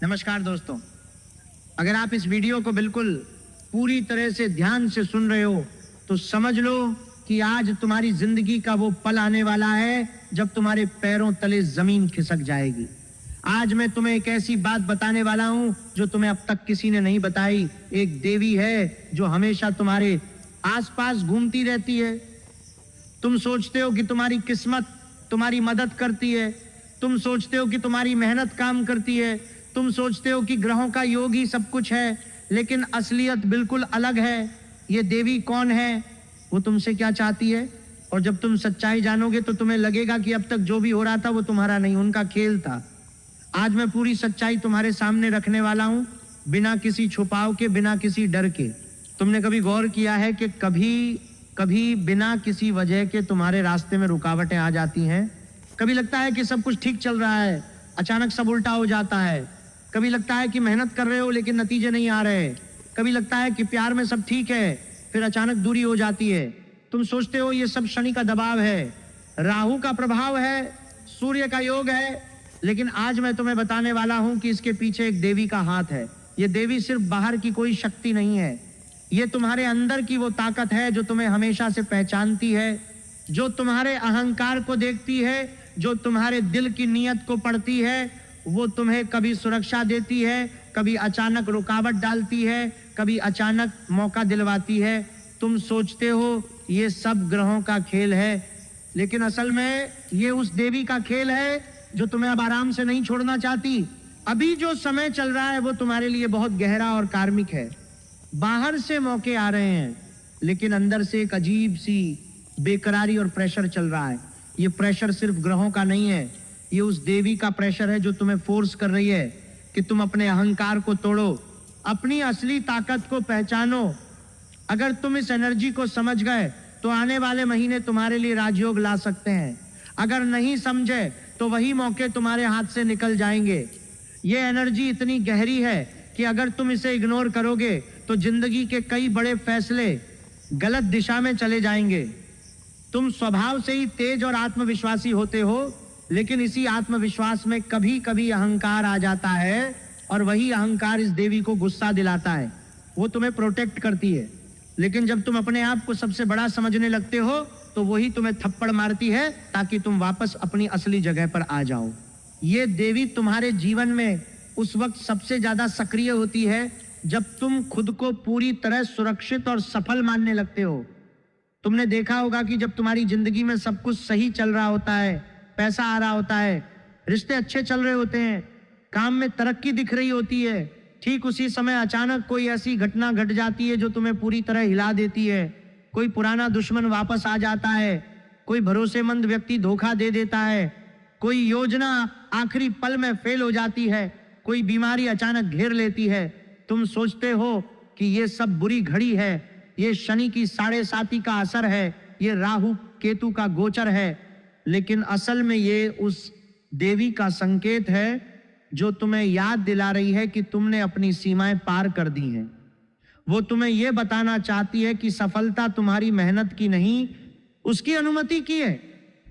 नमस्कार दोस्तों, अगर आप इस वीडियो को बिल्कुल पूरी तरह से ध्यान से सुन रहे हो तो समझ लो कि आज तुम्हारी जिंदगी का वो पल आने वाला है जब तुम्हारे पैरों तले जमीन खिसक जाएगी। आज मैं तुम्हें एक ऐसी बात बताने वाला हूं जो तुम्हें अब तक किसी ने नहीं बताई। एक देवी है जो हमेशा तुम्हारे आसपास घूमती रहती है। तुम सोचते हो कि तुम्हारी किस्मत तुम्हारी मदद करती है, तुम सोचते हो कि तुम्हारी मेहनत काम करती है, तुम सोचते हो कि ग्रहों का योग ही सब कुछ है, लेकिन असलियत बिल्कुल अलग है। ये देवी कौन है, वो तुमसे क्या चाहती है, और जब तुम सच्चाई जानोगे तो तुम्हें लगेगा कि अब तक जो भी हो रहा था वो तुम्हारा नहीं, उनका खेल था। आज मैं पूरी सच्चाई तुम्हारे सामने रखने वाला हूं, बिना किसी छुपाव के, बिना किसी डर के। तुमने कभी गौर किया है कि कभी कभी बिना किसी वजह के तुम्हारे रास्ते में रुकावटें आ जाती हैं? कभी लगता है कि सब कुछ ठीक चल रहा है, अचानक सब उल्टा हो जाता है। कभी लगता है कि मेहनत कर रहे हो लेकिन नतीजे नहीं आ रहे। कभी लगता है कि प्यार में सब ठीक है, फिर अचानक दूरी हो जाती है। तुम सोचते हो ये सब शनि का दबाव है, राहु का प्रभाव है, सूर्य का योग है, लेकिन आज मैं तुम्हें बताने वाला हूं कि इसके पीछे एक देवी का हाथ है। ये देवी सिर्फ बाहर की कोई शक्ति नहीं है, ये तुम्हारे अंदर की वो ताकत है जो तुम्हें हमेशा से पहचानती है, जो तुम्हारे अहंकार को देखती है, जो तुम्हारे दिल की नीयत को पढ़ती है। वो तुम्हें कभी सुरक्षा देती है, कभी अचानक रुकावट डालती है, कभी अचानक मौका दिलवाती है। तुम सोचते हो ये सब ग्रहों का खेल है, लेकिन असल में ये उस देवी का खेल है जो तुम्हें अब आराम से नहीं छोड़ना चाहती। अभी जो समय चल रहा है वो तुम्हारे लिए बहुत गहरा और कार्मिक है। बाहर से मौके आ रहे हैं, लेकिन अंदर से एक अजीब सी बेकरारी और प्रेशर चल रहा है। ये प्रेशर सिर्फ ग्रहों का नहीं है, ये उस देवी का प्रेशर है जो तुम्हें फोर्स कर रही है कि तुम अपने अहंकार को तोड़ो, अपनी असली ताकत को पहचानो। अगर तुम इस एनर्जी को समझ गए तो आने वाले महीने तुम्हारे लिए राजयोग ला सकते हैं। अगर नहीं समझे तो वही मौके तुम्हारे हाथ से निकल जाएंगे। ये एनर्जी इतनी गहरी है कि अगर तुम इसे इग्नोर करोगे तो जिंदगी के कई बड़े फैसले गलत दिशा में चले जाएंगे। तुम स्वभाव से ही तेज और आत्मविश्वासी होते हो, लेकिन इसी आत्मविश्वास में कभी कभी अहंकार आ जाता है, और वही अहंकार इस देवी को गुस्सा दिलाता है। वो तुम्हें प्रोटेक्ट करती है, लेकिन जब तुम अपने आप को सबसे बड़ा समझने लगते हो तो वही तुम्हें थप्पड़ मारती है ताकि तुम वापस अपनी असली जगह पर आ जाओ। ये देवी तुम्हारे जीवन में उस वक्त सबसे ज्यादा सक्रिय होती है जब तुम खुद को पूरी तरह सुरक्षित और सफल मानने लगते हो। तुमने देखा होगा कि जब तुम्हारी जिंदगी में सब कुछ सही चल रहा होता है, पैसा आ रहा होता है, रिश्ते अच्छे चल रहे होते हैं, काम में तरक्की दिख रही होती है, ठीक उसी समय अचानक कोई ऐसी घटना घट जाती है जो तुम्हें पूरी तरह हिला देती है। कोई पुराना दुश्मन वापस आ जाता है, कोई भरोसेमंद व्यक्ति धोखा दे देता है, कोई योजना आखिरी पल में फेल हो जाती है, कोई बीमारी अचानक घेर लेती है। तुम सोचते हो कि ये सब बुरी घड़ी है, ये शनि की 7.5 का असर है, ये राहु केतु का गोचर है, लेकिन असल में ये उस देवी का संकेत है जो तुम्हें याद दिला रही है कि तुमने अपनी सीमाएं पार कर दी हैं। वो तुम्हें यह बताना चाहती है कि सफलता तुम्हारी मेहनत की नहीं, उसकी अनुमति की है।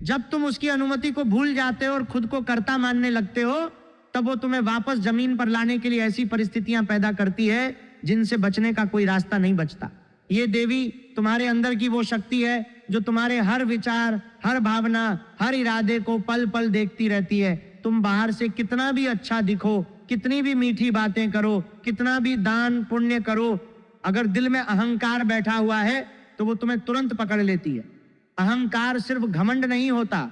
जब तुम उसकी अनुमति को भूल जाते हो और खुद को कर्ता मानने लगते हो, तब वो तुम्हें वापस जमीन पर लाने के लिए ऐसी परिस्थितियां पैदा करती है जिनसे बचने का कोई रास्ता नहीं बचता। ये देवी तुम्हारे अंदर की वो शक्ति है जो तुम्हारे हर विचार, हर भावना, हर इरादे को पल पल देखती रहती है। तुम बाहर से कितना भी अच्छा दिखो, कितनी भी मीठी बातें करो, कितना भी दान पुण्य करो, अगर दिल में अहंकार बैठा हुआ है तो वो तुम्हें तुरंत पकड़ लेती है। अहंकार सिर्फ घमंड नहीं होता,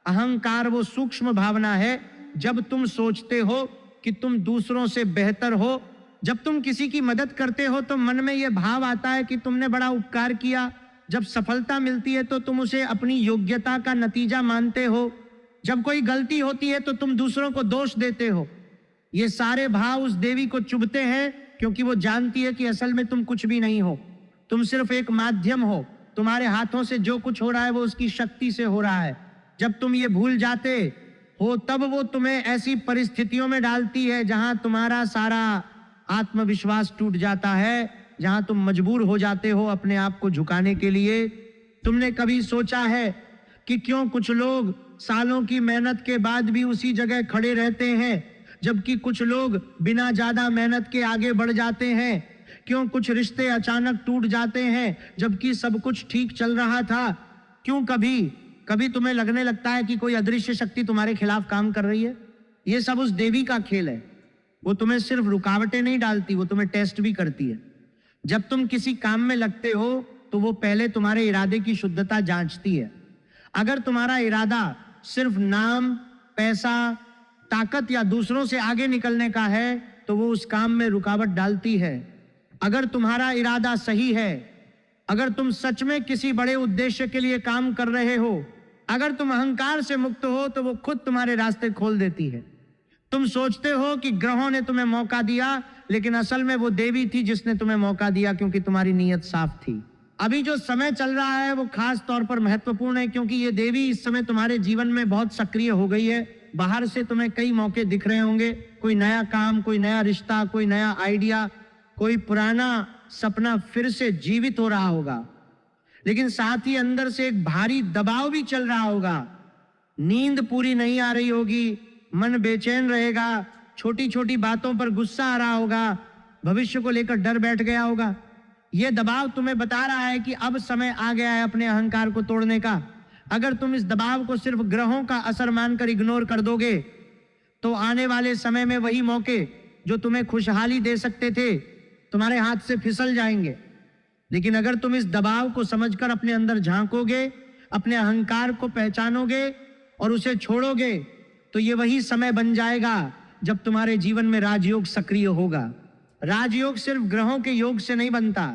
अहंकार वो सूक्ष्म भावना है जब तुम सोचते हो कि तुम दूसरों से बेहतर हो। जब तुम किसी की मदद करते हो तो मन में यह भाव आता है कि तुमने बड़ा उपकार किया। जब सफलता मिलती है तो तुम उसे अपनी योग्यता का नतीजा मानते हो। जब कोई गलती होती है तो तुम दूसरों को दोष देते हो। ये सारे भाव उस देवी को चुभते हैं क्योंकि वो जानती है कि असल में तुम कुछ भी नहीं हो, तुम सिर्फ एक माध्यम हो। तुम्हारे हाथों से जो कुछ हो रहा है वो उसकी शक्ति से हो रहा है। जब तुम ये भूल जाते हो तब वो तुम्हें ऐसी परिस्थितियों में डालती है जहां तुम्हारा सारा आत्मविश्वास टूट जाता है, जहां तुम मजबूर हो जाते हो अपने आप को झुकाने के लिए। तुमने कभी सोचा है कि क्यों कुछ लोग सालों की मेहनत के बाद भी उसी जगह खड़े रहते हैं, जबकि कुछ लोग बिना ज्यादा मेहनत के आगे बढ़ जाते हैं? क्यों कुछ रिश्ते अचानक टूट जाते हैं जबकि सब कुछ ठीक चल रहा था? क्यों कभी कभी तुम्हें लगने लगता है कि कोई अदृश्य शक्ति तुम्हारे खिलाफ काम कर रही है? ये सब उस देवी का खेल है। वो तुम्हें सिर्फ रुकावटें नहीं डालती, वो तुम्हें टेस्ट भी करती है। जब तुम किसी काम में लगते हो तो वो पहले तुम्हारे इरादे की शुद्धता जांचती है। अगर तुम्हारा इरादा सिर्फ नाम, पैसा, ताकत या दूसरों से आगे निकलने का है तो वो उस काम में रुकावट डालती है। अगर तुम्हारा इरादा सही है, अगर तुम सच में किसी बड़े उद्देश्य के लिए काम कर रहे हो, अगर तुम अहंकार से मुक्त हो तो वो खुद तुम्हारे रास्ते खोल देती है। तुम सोचते हो कि ग्रहों ने तुम्हें मौका दिया, लेकिन असल में वो देवी थी जिसने तुम्हें मौका दिया, क्योंकि तुम्हारी नीयत साफ थी। अभी जो समय चल रहा है वो खास तौर पर महत्वपूर्ण है, क्योंकि ये देवी इस समय तुम्हारे जीवन में बहुत सक्रिय हो गई है। बाहर से तुम्हें कई मौके दिख रहे होंगे, कोई नया काम, कोई नया रिश्ता, कोई नया आइडिया, कोई पुराना सपना फिर से जीवित हो रहा होगा। लेकिन साथ ही अंदर से एक भारी दबाव भी चल रहा होगा। नींद पूरी नहीं आ रही होगी, मन बेचैन रहेगा, छोटी छोटी बातों पर गुस्सा आ रहा होगा, भविष्य को लेकर डर बैठ गया होगा। यह दबाव तुम्हें बता रहा है कि अब समय आ गया है अपने अहंकार को तोड़ने का। अगर तुम इस दबाव को सिर्फ ग्रहों का असर मानकर इग्नोर कर दोगे तो आने वाले समय में वही मौके जो तुम्हें खुशहाली दे सकते थे तुम्हारे हाथ से फिसल जाएंगे। लेकिन अगर तुम इस दबाव को समझकर अपने अंदर झांकोगे, अपने अहंकार को पहचानोगे और उसे छोड़ोगे, तो ये वही समय बन जाएगा जब तुम्हारे जीवन में राजयोग सक्रिय होगा। राजयोग सिर्फ ग्रहों के योग से नहीं बनता।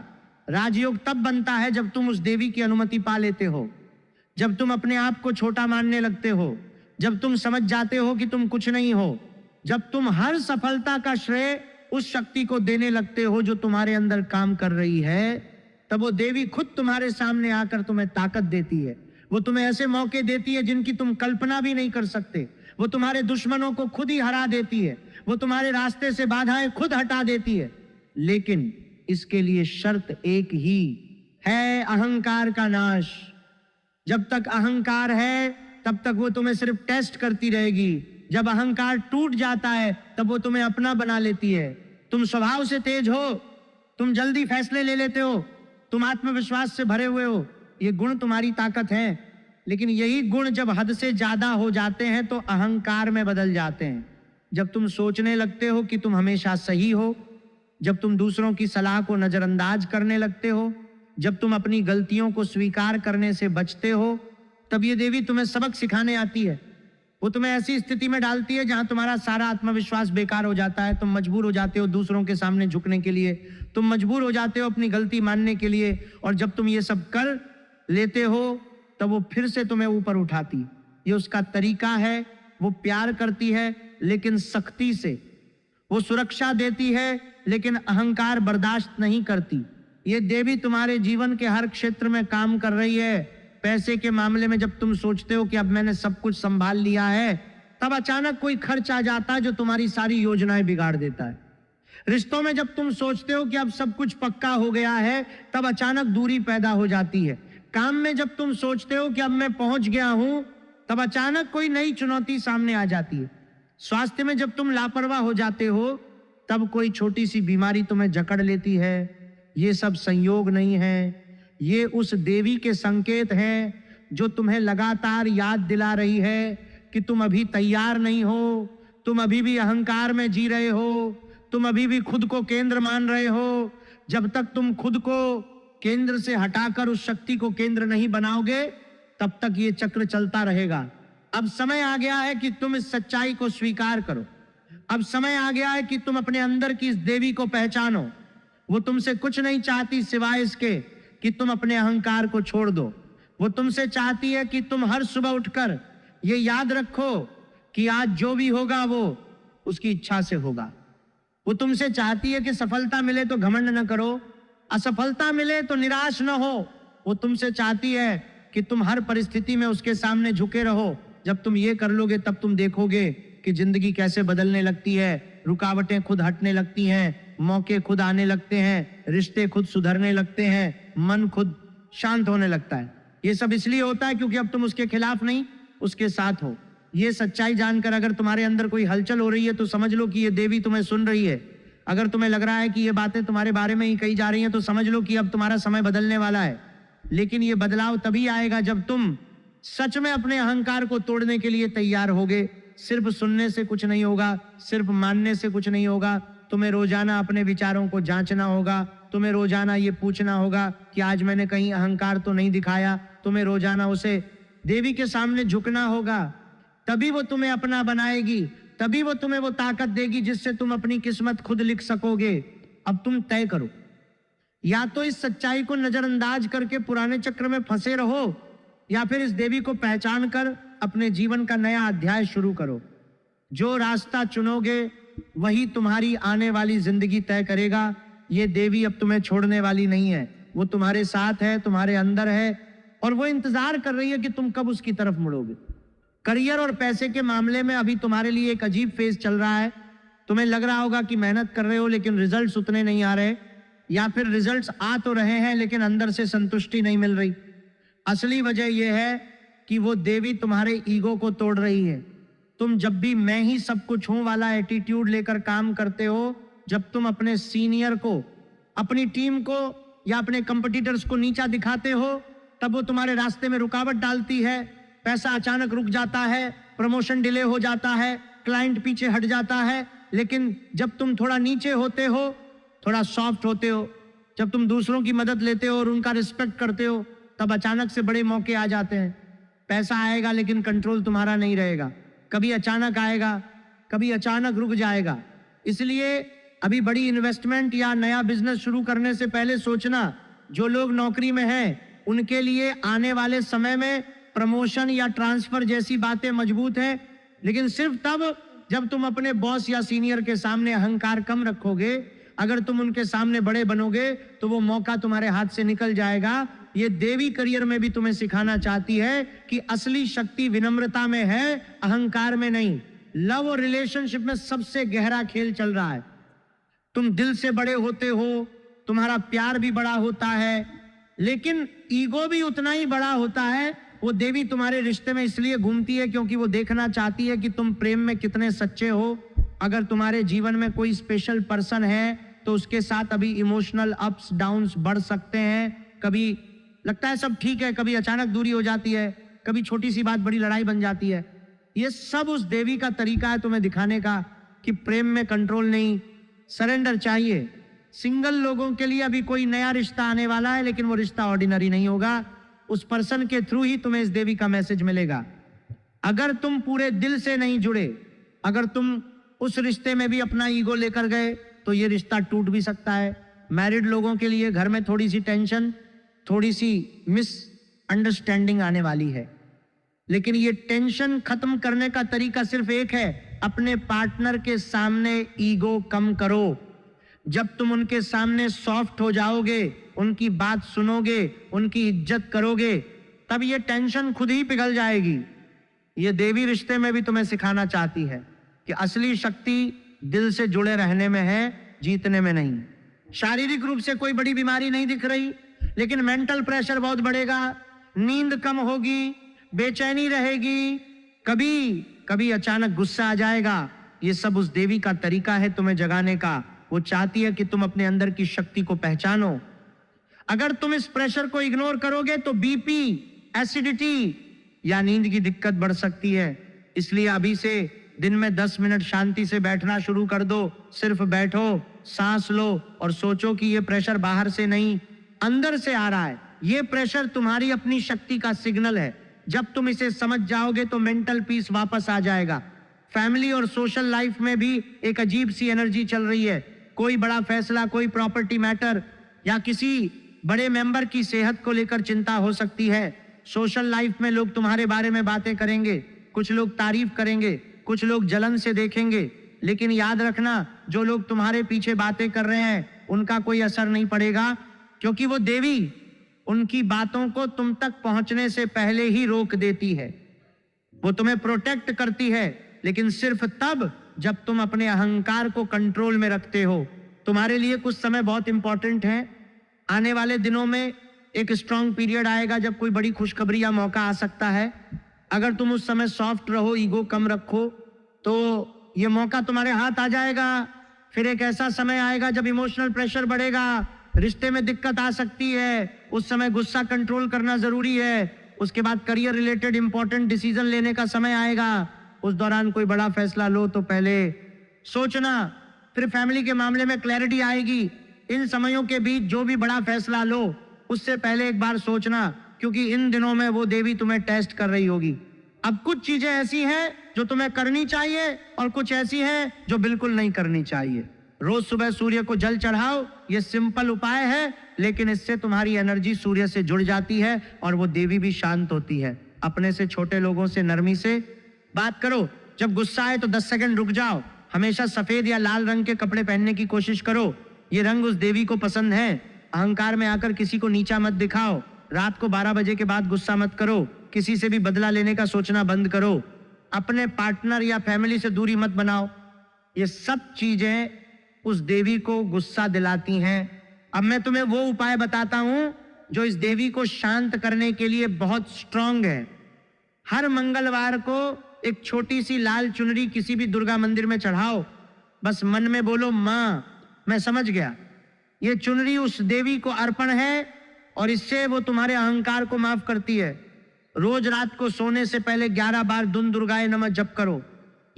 राजयोग तब बनता है जब तुम उस देवी की अनुमति पा लेते हो, जब तुम अपने आप को छोटा मानने लगते हो, जब तुम समझ जाते हो कि तुम कुछ नहीं हो, जब तुम हर सफलता का श्रेय उस शक्ति को देने लगते हो जो तुम्हारे अंदर काम कर रही है, तब वो देवी खुद तुम्हारे सामने आकर तुम्हें ताकत देती है। वो तुम्हें ऐसे मौके देती है जिनकी तुम कल्पना भी नहीं कर सकते। वो तुम्हारे दुश्मनों को खुद ही हरा देती है। वो तुम्हारे रास्ते से बाधाएं खुद हटा देती है। लेकिन इसके लिए शर्त एक ही है, अहंकार का नाश। जब तक अहंकार है तब तक वो तुम्हें सिर्फ टेस्ट करती रहेगी। जब अहंकार टूट जाता है तब वो तुम्हें अपना बना लेती है। तुम स्वभाव से तेज हो, तुम जल्दी फैसले ले लेते हो, तुम आत्मविश्वास से भरे हुए हो, ये गुण तुम्हारी ताकत है। लेकिन यही गुण जब हद से ज्यादा हो जाते हैं तो अहंकार में बदल जाते हैं। जब तुम सोचने लगते हो कि तुम हमेशा सही हो, जब तुम दूसरों की सलाह को नजरअंदाज करने लगते हो, जब तुम अपनी गलतियों को स्वीकार करने से बचते हो, तब ये देवी तुम्हें सबक सिखाने आती है। वो तुम्हें ऐसी स्थिति में डालती है जहां तुम्हारा सारा आत्मविश्वास बेकार हो जाता है। तुम मजबूर हो जाते हो दूसरों के सामने झुकने के लिए, तुम मजबूर हो जाते हो अपनी गलती मानने के लिए। और जब तुम ये सब कर लेते हो तब वो फिर से तुम्हें ऊपर उठाती। ये उसका तरीका है। वो प्यार करती है लेकिन सख्ती से, वो सुरक्षा देती है लेकिन अहंकार बर्दाश्त नहीं करती। ये देवी तुम्हारे जीवन के हर क्षेत्र में काम कर रही है। पैसे के मामले में जब तुम सोचते हो कि अब मैंने सब कुछ संभाल लिया है, तब अचानक कोई खर्च आ जाता है जो तुम्हारी सारी योजनाएं बिगाड़ देता है। रिश्तों में जब तुम सोचते हो कि अब सब कुछ पक्का हो गया है, तब अचानक दूरी पैदा हो जाती है। काम में जब तुम सोचते हो कि अब मैं पहुंच गया हूं, तब अचानक कोई नई चुनौती सामने आ जाती है। स्वास्थ्य में जब तुम लापरवाह हो जाते हो, तब कोई छोटी सी बीमारी तुम्हें जकड़ लेती है। ये सब संयोग नहीं है, ये उस देवी के संकेत हैं जो तुम्हें लगातार याद दिला रही है कि तुम अभी तैयार नहीं हो, तुम अभी भी अहंकार में जी रहे हो, तुम अभी भी खुद को केंद्र मान रहे हो। जब तक तुम खुद को केंद्र से हटाकर उस शक्ति को केंद्र नहीं बनाओगे, तब तक ये चक्र चलता रहेगा। अब समय आ गया है कि तुम इस सच्चाई को स्वीकार करो। अब समय आ गया है कि तुम अपने अंदर की इस देवी को पहचानो। वो तुमसे कुछ नहीं चाहती सिवाय इसके कि तुम अपने अहंकार को छोड़ दो। वो तुमसे चाहती है कि तुम हर सुबह उठकर ये याद रखो कि आज जो भी होगा वो उसकी इच्छा से होगा। वो तुमसे चाहती है कि सफलता मिले तो घमंड न करो, असफलता मिले तो निराश न हो। वो तुमसे चाहती है कि तुम हर परिस्थिति में उसके सामने झुके रहो। जब तुम ये कर लोगे तब तुम देखोगे कि जिंदगी कैसे बदलने लगती है। रुकावटें खुद हटने लगती हैं, मौके खुद आने लगते हैं, रिश्ते खुद सुधरने लगते हैं, मन खुद शांत होने लगता है। ये सब इसलिए होता है क्योंकि अब तुम उसके खिलाफ नहीं, उसके साथ हो। ये सच्चाई जानकर अगर तुम्हारे अंदर कोई हलचल हो रही है तो समझ लो कि ये देवी तुम्हें सुन रही है। अगर तुम्हें लग रहा है कि ये बातें तुम्हारे बारे में ही कही जा रही हैं तो समझ लो कि अब तुम्हारा समय बदलने वाला है। लेकिन ये बदलाव तभी आएगा जब तुम सच में अपने अहंकार को तोड़ने के लिए तैयार होगे। सिर्फ सुनने से कुछ नहीं होगा, सिर्फ मानने से कुछ नहीं होगा। तुम्हें रोजाना अपने विचारों को जांचना होगा। तुम्हें रोजाना ये पूछना होगा कि आज मैंने कहीं अहंकार तो नहीं दिखाया। तुम्हें रोजाना उसे देवी के सामने झुकना होगा, तभी वो तुम्हें अपना बनाएगी, तभी वो तुम्हें वो ताकत देगी जिससे तुम अपनी किस्मत खुद लिख सकोगे। अब तुम तय करो, या तो इस सच्चाई को नजरअंदाज करके पुराने चक्र में फंसे रहो, या फिर इस देवी को पहचान कर अपने जीवन का नया अध्याय शुरू करो। जो रास्ता चुनोगे वही तुम्हारी आने वाली जिंदगी तय करेगा। ये देवी अब तुम्हें छोड़ने वाली नहीं है, वो तुम्हारे साथ है, तुम्हारे अंदर है, और वो इंतजार कर रही है कि तुम कब उसकी तरफ मुड़ोगे। करियर और पैसे के मामले में अभी तुम्हारे लिए एक अजीब फेज चल रहा है। तुम्हें लग रहा होगा कि मेहनत कर रहे हो लेकिन रिजल्ट्स उतने नहीं आ रहे, या फिर रिजल्ट्स आ तो रहे हैं लेकिन अंदर से संतुष्टि नहीं मिल रही। असली वजह यह है कि वो देवी तुम्हारे ईगो को तोड़ रही है। तुम जब भी मैं ही सब कुछ हूं वाला एटीट्यूड लेकर काम करते हो, जब तुम अपने सीनियर को, अपनी टीम को या अपने कंपटीटर्स को नीचा दिखाते हो, तब वो तुम्हारे रास्ते में रुकावट डालती है। पैसा अचानक रुक जाता है, प्रमोशन डिले हो जाता है, क्लाइंट पीछे हट जाता है। लेकिन जब तुम थोड़ा नीचे होते हो, थोड़ा सॉफ्ट होते हो, जब तुम दूसरों की मदद लेते हो और उनका रिस्पेक्ट करते हो, तब अचानक से बड़े मौके आ जाते हैं। पैसा आएगा लेकिन कंट्रोल तुम्हारा नहीं रहेगा। कभी अचानक आएगा, कभी अचानक रुक जाएगा। इसलिए अभी बड़ी इन्वेस्टमेंट या नया बिजनेस शुरू करने से पहले सोचना, जो लोग नौकरी में हैं उनके लिए आने वाले समय में प्रमोशन या ट्रांसफर जैसी बातें मजबूत हैं, लेकिन सिर्फ तब जब तुम अपने बॉस या सीनियर के सामने अहंकार कम रखोगे। अगर तुम उनके सामने बड़े बनोगे तो वो मौका तुम्हारे हाथ से निकल जाएगा। ये देवी करियर में भी तुम्हें सिखाना चाहती है कि असली शक्ति विनम्रता में है, अहंकार में नहीं। लव और रिलेशनशिप में सबसे गहरा खेल चल रहा है। तुम दिल से बड़े होते हो, तुम्हारा प्यार भी बड़ा होता है, लेकिन ईगो भी उतना ही बड़ा होता है। वो देवी तुम्हारे रिश्ते में इसलिए घूमती है क्योंकि वो देखना चाहती है कि तुम प्रेम में कितने सच्चे हो। अगर तुम्हारे जीवन में कोई स्पेशल पर्सन है तो उसके साथ अभी इमोशनल अप्स डाउन्स बढ़ सकते हैं। कभी लगता है सब ठीक है, कभी अचानक दूरी हो जाती है, कभी छोटी सी बात बड़ी लड़ाई बन जाती है। ये सब उस देवी का तरीका है तुम्हें दिखाने का कि प्रेम में कंट्रोल नहीं, सरेंडर चाहिए। सिंगल लोगों के लिए अभी कोई नया रिश्ता आने वाला है, लेकिन वो रिश्ता ऑर्डिनरी नहीं होगा। उस पर्सन के थ्रू ही तुम्हें इस देवी का मैसेज मिलेगा। अगर तुम पूरे दिल से नहीं जुड़े, अगर तुम उस रिश्ते में भी अपना ईगो लेकर गए, तो ये रिश्ता टूट भी सकता है। मैरिड लोगों के लिए घर में थोड़ी सी टेंशन, थोड़ी सी मिसअंडरस्टैंडिंग आने वाली है, लेकिन ये टेंशन खत्म करने का तरीका सिर्फ एक है, अपने पार्टनर के सामने ईगो कम करो। जब तुम उनके सामने सॉफ्ट हो जाओगे, उनकी बात सुनोगे, उनकी इज्जत करोगे, तब ये टेंशन खुद ही पिघल जाएगी। ये देवी रिश्ते में भी तुम्हें सिखाना चाहती है कि असली शक्ति दिल से जुड़े रहने में है, जीतने में नहीं। शारीरिक रूप से कोई बड़ी बीमारी नहीं दिख रही, लेकिन मेंटल प्रेशर बहुत बढ़ेगा, नींद कम होगी, बेचैनी रहेगी, कभी कभी अचानक गुस्सा आ जाएगा। ये सब उस देवी का तरीका है तुम्हें जगाने का। वो चाहती है कि तुम अपने अंदर की शक्ति को पहचानो। अगर तुम इस प्रेशर को इग्नोर करोगे तो बीपी, एसिडिटी या नींद की दिक्कत बढ़ सकती है। इसलिए अभी से दिन में 10 मिनट शांति से बैठना शुरू कर दो। सिर्फ बैठो, सांस लो और सोचो कि ये प्रेशर बाहर से नहीं, अंदर से आ रहा है। ये प्रेशर तुम्हारी अपनी शक्ति का सिग्नल है। जब तुम इसे समझ जाओगे तो मेंटल पीस वापस आ जाएगा। फैमिली और सोशल लाइफ में भी एक अजीब सी एनर्जी चल रही है। कोई बड़ा फैसला, कोई प्रॉपर्टी मैटर या किसी बड़े मेंबर की सेहत को लेकर चिंता हो सकती है। सोशल लाइफ में लोग तुम्हारे बारे में बातें करेंगे, कुछ लोग तारीफ करेंगे, कुछ लोग जलन से देखेंगे, लेकिन याद रखना, जो लोग तुम्हारे पीछे बातें कर रहे हैं उनका कोई असर नहीं पड़ेगा, क्योंकि वो देवी उनकी बातों को तुम तक पहुंचने से पहले ही रोक देती है। वो तुम्हें प्रोटेक्ट करती है, लेकिन सिर्फ तब जब तुम अपने अहंकार को कंट्रोल में रखते हो। तुम्हारे लिए कुछ समय बहुत इंपॉर्टेंट है। आने वाले दिनों में एक स्ट्रांग पीरियड आएगा जब कोई बड़ी खुशखबरी या मौका आ सकता है। अगर तुम उस समय सॉफ्ट रहो, ईगो कम रखो, तो ये मौका तुम्हारे हाथ आ जाएगा। फिर एक ऐसा समय आएगा जब इमोशनल प्रेशर बढ़ेगा, रिश्ते में दिक्कत आ सकती है, उस समय गुस्सा कंट्रोल करना जरूरी है। उसके बाद करियर रिलेटेड इंपॉर्टेंट डिसीजन लेने का समय आएगा, उस दौरान कोई बड़ा फैसला लो तो पहले सोचना। फिर फैमिली के मामले में क्लैरिटी आएगी। इन समयों के बीच जो भी बड़ा फैसला लो उससे पहले एक बार सोचना, क्योंकि इन दिनों में वो देवी तुम्हें टेस्ट कर रही होगी। अब कुछ चीजें ऐसी हैं जो तुम्हें करनी चाहिए और कुछ ऐसी हैं जो बिल्कुल नहीं करनी चाहिए। रोज सुबह सूर्य को जल चढ़ाओ, ये सिंपल उपाय है, लेकिन इससे तुम्हारी एनर्जी सूर्य से जुड़ जाती है और वो देवी भी शांत होती है। अपने से छोटे लोगों से नरमी से बात करो। जब गुस्सा आए तो 10 सेकंड रुक जाओ। हमेशा सफेद या लाल रंग के कपड़े पहनने की कोशिश करो, ये रंग उस देवी को पसंद है। अहंकार में आकर किसी को नीचा मत दिखाओ। रात को 12 बजे के बाद गुस्सा मत करो। किसी से भी बदला लेने का सोचना बंद करो। अपने पार्टनर या फैमिली से दूरी मत बनाओ। ये सब चीजें उस देवी को गुस्सा दिलाती हैं। अब मैं तुम्हें वो उपाय बताता हूं जो इस देवी को शांत करने के लिए बहुत स्ट्रांग है। हर मंगलवार को एक छोटी सी लाल चुनरी किसी भी दुर्गा मंदिर में चढ़ाओ। बस मन में बोलो, मां मैं समझ गया। ये चुनरी उस देवी को अर्पण है और इससे वो तुम्हारे अहंकार को माफ करती है। रोज रात को सोने से पहले 11 बार दुन दुर्गाए नमः जप करो।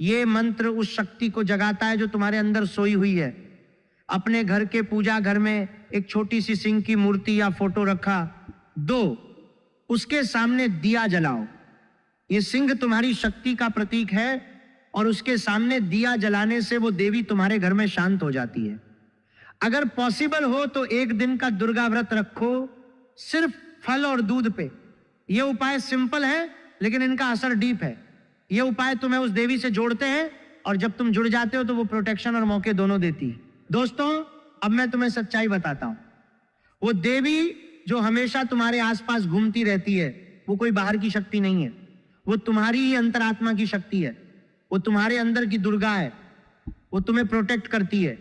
ये मंत्र उस शक्ति को जगाता है जो तुम्हारे अंदर सोई हुई है। अपने घर के पूजा घर में एक छोटी सी सिंह की मूर्ति या फोटो रखा, उसके सामने दिया जलाओ। ये सिंह तुम्हारी शक्ति का प्रतीक है और उसके सामने दिया जलाने से वो देवी तुम्हारे घर में शांत हो जाती है। अगर पॉसिबल हो तो एक दिन का दुर्गा व्रत रखो, सिर्फ फल और दूध पे। ये उपाय सिंपल है लेकिन इनका असर डीप है। ये उपाय तुम्हें उस देवी से जोड़ते हैं और जब तुम जुड़ जाते हो तो वो प्रोटेक्शन और मौके दोनों देती है। दोस्तों, अब मैं तुम्हें सच्चाई बताता हूं। वो देवी जो हमेशा तुम्हारे आसपास घूमती रहती है, वो कोई बाहर की शक्ति नहीं है, वो तुम्हारी ही अंतरात्मा की शक्ति है। वो तुम्हारे अंदर की दुर्गा है, वो तुम्हें प्रोटेक्ट करती है।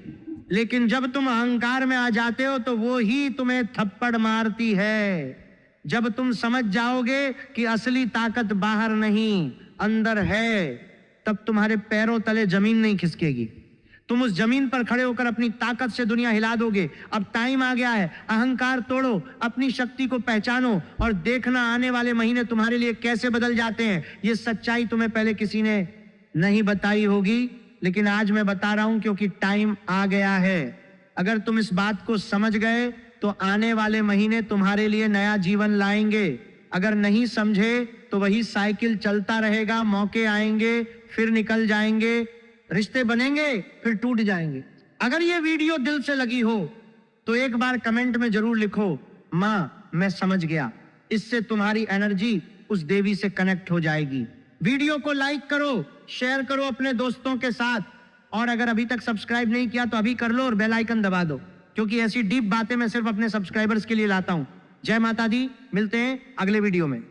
लेकिन जब तुम अहंकार में आ जाते हो तो वो ही तुम्हें थप्पड़ मारती है। जब तुम समझ जाओगे कि असली ताकत बाहर नहीं अंदर है, तब तुम्हारे पैरों तले जमीन नहीं खिसकेगी। तुम उस जमीन पर खड़े होकर अपनी ताकत से दुनिया हिला दोगे। अब टाइम आ गया है, अहंकार तोड़ो, अपनी शक्ति को पहचानो और देखना आने वाले महीने तुम्हारे लिए कैसे बदल जाते हैं। ये सच्चाई तुम्हें पहले किसी ने नहीं बताई होगी, लेकिन आज मैं बता रहा हूं क्योंकि टाइम आ गया है। अगर तुम इस बात को समझ गए तो आने वाले महीने तुम्हारे लिए नया जीवन लाएंगे। अगर नहीं समझे तो वही साइकिल चलता रहेगा। मौके आएंगे फिर निकल जाएंगे, रिश्ते बनेंगे फिर टूट जाएंगे। अगर ये वीडियो दिल से लगी हो तो एक बार कमेंट में जरूर लिखो, मां मैं समझ गया। इससे तुम्हारी एनर्जी उस देवी से कनेक्ट हो जाएगी। वीडियो को लाइक करो, शेयर करो अपने दोस्तों के साथ, और अगर अभी तक सब्सक्राइब नहीं किया तो अभी कर लो और बेल आइकन दबा दो, क्योंकि ऐसी डीप बातें मैं सिर्फ अपने सब्सक्राइबर्स के लिए लाता हूं। जय माता दी, मिलते हैं अगले वीडियो में।